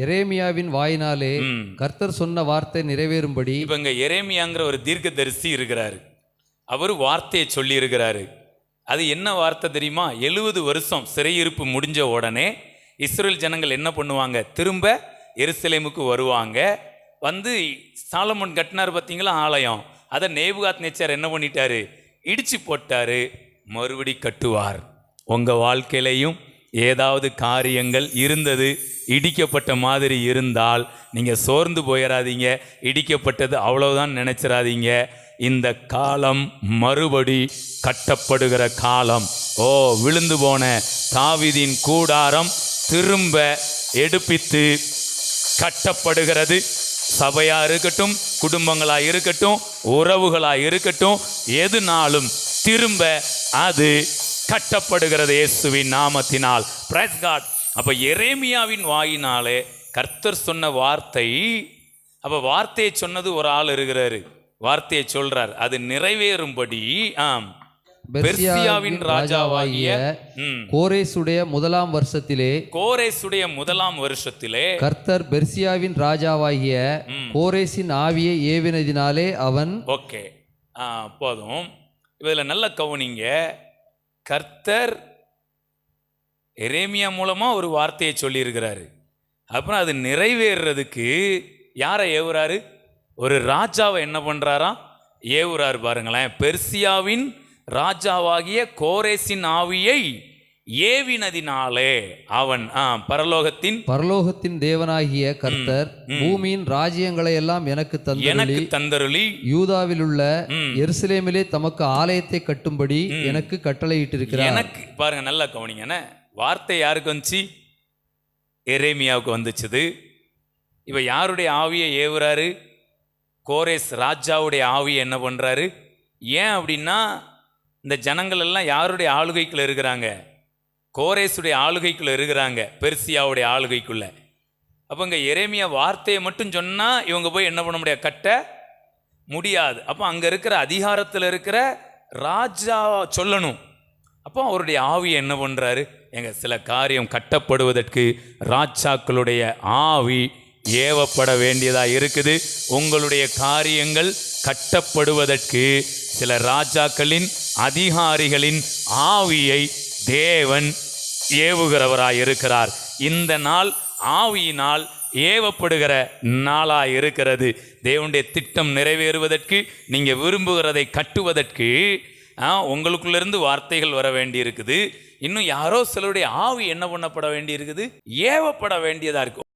எரேமியாவின் வாயினாலே கர்த்தர் சொன்ன வார்த்தை நிறைவேறும்படி. இப்ப இங்க எரேமியாங்கிற ஒரு தீர்க்கதரிசி இருக்கிறாரு. அவர் வார்த்தையை சொல்லி இருக்கிறாரு. அது என்ன வார்த்தை தெரியுமா? 70 வருஷம் சிறையிருப்பு முடிஞ்ச உடனே இஸ்ரேல் ஜனங்கள் என்ன பண்ணுவாங்க? திரும்ப எருசலேமுக்கு வருவாங்க. வந்து சாலமோன் கட்டினார் பார்த்தீங்களா ஆலயம், அதை நேபுகாத் நேச்சார் என்ன பண்ணிட்டாரு? இடிச்சு போட்டாரு. மறுபடி கட்டுவார். உங்கள் வாழ்க்கையிலையும் ஏதாவது காரியங்கள் இருந்தது, இடிக்கப்பட்ட மாதிரி இருந்தால் நீங்கள் சோர்ந்து போயிடாதீங்க. இடிக்கப்பட்டது அவ்வளவுதான் நினைச்சிடாதீங்க. இந்த காலம் மறுபடி கட்டப்படுகிற காலம். விழுந்து போன தாவீதின் கூடாரம் திரும்ப எடுப்பித்து கட்டப்படுகிறது. சபையா இருக்கட்டும், குடும்பங்களா இருக்கட்டும், உறவுகளா இருக்கட்டும், எதுனாலும் திரும்ப அது கட்டப்படுகிறது இயேசுவின் நாமத்தினால். Praise God. அப்ப எரேமியாவின் வாயினாலே கர்த்தர் சொன்ன வார்த்தை. அப்ப வார்த்தையை சொன்னது ஒரு ஆள் இருக்கிறாரு, வார்த்தையை சொல்றார், அது நிறைவேறும்படி பெர்சியாவின் ராஜாவாகிய கோரேசுடைய முதலாம் வருஷத்திலே கர்த்தர் பெர்சியாவின் ராஜாவாகிய கோரேசின் ஆவியை ஏவினதினாலே அவன். ஓகே, போதும். இதுல நல்ல கவனிங்க. கர்த்தர் எரேமியா மூலமா ஒரு வார்த்தையை சொல்லி இருக்கிறாரு. அப்புறம் அது நிறைவேறதுக்கு யாரை ஏவுறாரு? ஒரு ராஜாவை என்ன பண்றாராம்? ஏவுறாரு. பாருங்களேன், பெர்சியாவின் ராஜாவாகிய கோரேசின் ஆவியை ஏவினதினாலே அவன் பரலோகத்தின் தேவனாகிய கர்த்தர் பூமியின் ராஜ்யங்களை எல்லாம் எனக்கு தந்தருளி யூதாவில் உள்ள எருசலேமிலே தமக்கு ஆலயத்தை கட்டும்படி எனக்கு கட்டளையிட்டிருக்கிறார். எனக்கு பாருங்க, நல்லா கவனிங்க. வார்த்தை யாருக்கு வந்துச்சு? எரேமியாவுக்கு வந்துச்சுது. இவ யாருடைய ஆவியை ஏவுறாரு? கோரேஸ் ராஜாவுடைய ஆவியை என்ன பண்றாரு? ஏன் அப்படின்னா, இந்த ஜனங்கள் எல்லாம் யாருடைய ஆளுகைக்குள்ள இருக்கிறாங்க? கோரேசுடைய ஆளுகைக்குள்ள இருக்கிறாங்க, பெர்சியாவுடைய ஆளுகைக்குள்ள. அப்போ இங்கே எரேமியா வார்த்தையை மட்டும் சொன்னால் இவங்க போய் என்ன பண்ண முடியாது? கட்ட முடியாது. அப்போ அங்கே இருக்கிற அதிகாரத்தில் இருக்கிற ராஜா சொல்லணும். அப்போ அவருடைய ஆவியை என்ன பண்ணுறாரு? சில காரியம் கட்டப்படுவதற்கு ராஜாக்களுடைய ஆவி ஏவப்பட வேண்டியதாக இருக்குது. உங்களுடைய காரியங்கள் கட்டப்படுவதற்கு சில ராஜாக்களின் அதிகாரிகளின் ஆவியை தேவன் ஏவுகிறவராய் இருக்கிறார். இந்த நாள் ஆவியினால் ஏவப்படுகிற நாளாய் இருக்கிறது. தேவனுடைய திட்டம் நிறைவேறுவதற்கு, நீங்கள் விரும்புகிறதை கட்டுவதற்கு உங்களுக்குள்ளிருந்து வார்த்தைகள் வர வேண்டி இருக்குது. இன்னும் யாரோ சிலருடைய ஆவி என்ன பண்ணப்பட வேண்டி இருக்குது? ஏவப்பட வேண்டியதாக இருக்கு.